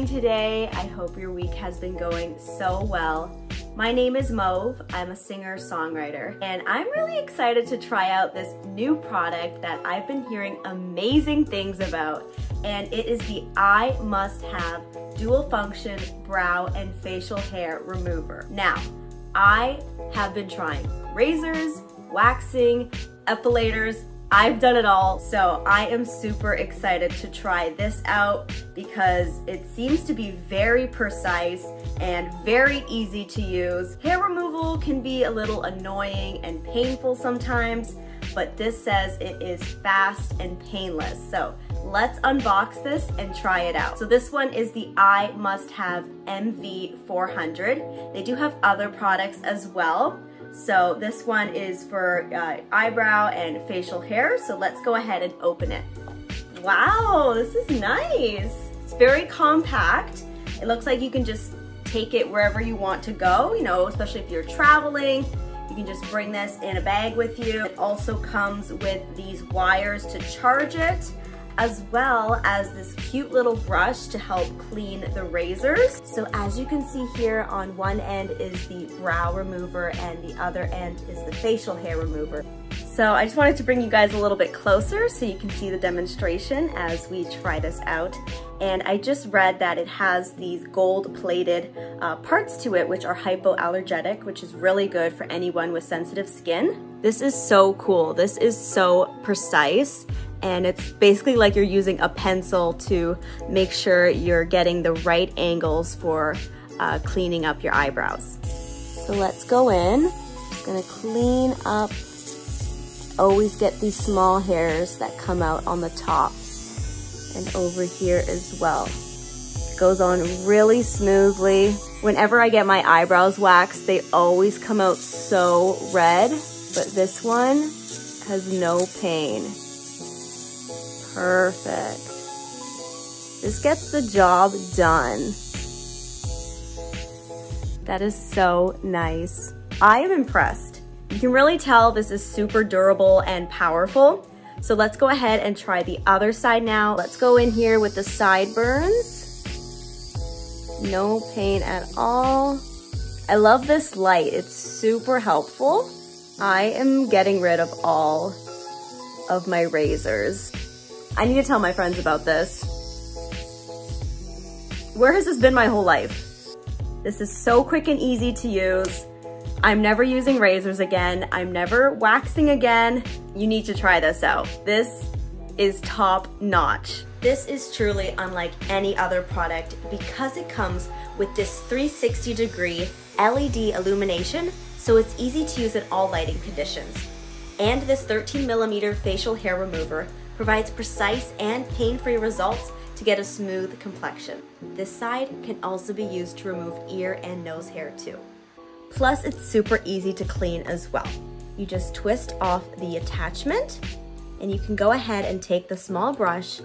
today? I hope your week has been going so well. My name is Mauve. I'm a singer-songwriter, and I'm really excited to try out this new product that I've been hearing amazing things about, and it is the iMusthav dual function brow and facial hair remover. Now, I have been trying razors, waxing, epilators. I've done it all, so I am super excited to try this out because it seems to be very precise and very easy to use. Hair removal can be a little annoying and painful sometimes, but this says it is fast and painless. So let's unbox this and try it out. So this one is the iMusthav MV400. They do have other products as well. So this one is for eyebrow and facial hair. So let's go ahead and open it. Wow, this is nice. It's very compact. It looks like you can just take it wherever you want to go, you know, especially if you're traveling. You can just bring this in a bag with you. It also comes with these wires to charge it, as well as this cute little brush to help clean the razors. So as you can see here, on one end is the brow remover and the other end is the facial hair remover. So I just wanted to bring you guys a little bit closer so you can see the demonstration as we try this out. And I just read that it has these gold-plated parts to it, which are hypoallergenic, which is really good for anyone with sensitive skin. This is so cool. This is so precise. And it's basically like you're using a pencil to make sure you're getting the right angles for cleaning up your eyebrows. So let's go in. I'm gonna clean up. Always get these small hairs that come out on the top and over here as well. It goes on really smoothly. Whenever I get my eyebrows waxed, they always come out so red, but this one has no pain. Perfect. This gets the job done. That is so nice. I am impressed. You can really tell this is super durable and powerful. So let's go ahead and try the other side now. Let's go in here with the sideburns. No pain at all. I love this light. It's super helpful. I am getting rid of all of my razors. I need to tell my friends about this. Where has this been my whole life? This is so quick and easy to use. I'm never using razors again. I'm never waxing again. You need to try this out. This is top notch. This is truly unlike any other product because it comes with this 360-degree LED illumination, so it's easy to use in all lighting conditions. And this 13mm facial hair remover provides precise and pain-free results to get a smooth complexion. This side can also be used to remove ear and nose hair too. Plus, it's super easy to clean as well. You just twist off the attachment and you can go ahead and take the small brush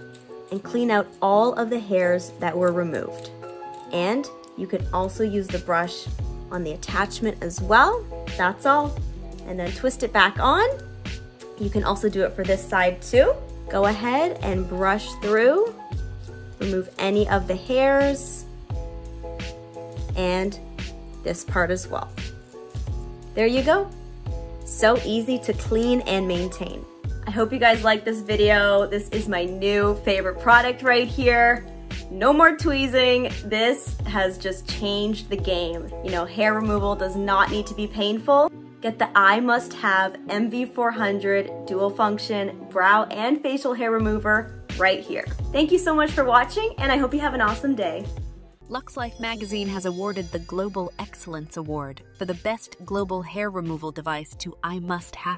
and clean out all of the hairs that were removed. And you can also use the brush on the attachment as well. That's all. And then twist it back on. You can also do it for this side too. Go ahead and brush through, remove any of the hairs, and this part as well. There you go. So easy to clean and maintain. I hope you guys like this video. This is my new favorite product right here. No more tweezing. This has just changed the game. You know, hair removal does not need to be painful. Get the iMusthav MV400 dual function brow and facial hair remover right here. Thank you so much for watching, and I hope you have an awesome day. LuxLife magazine has awarded the Global Excellence Award for the best global hair removal device to iMusthav.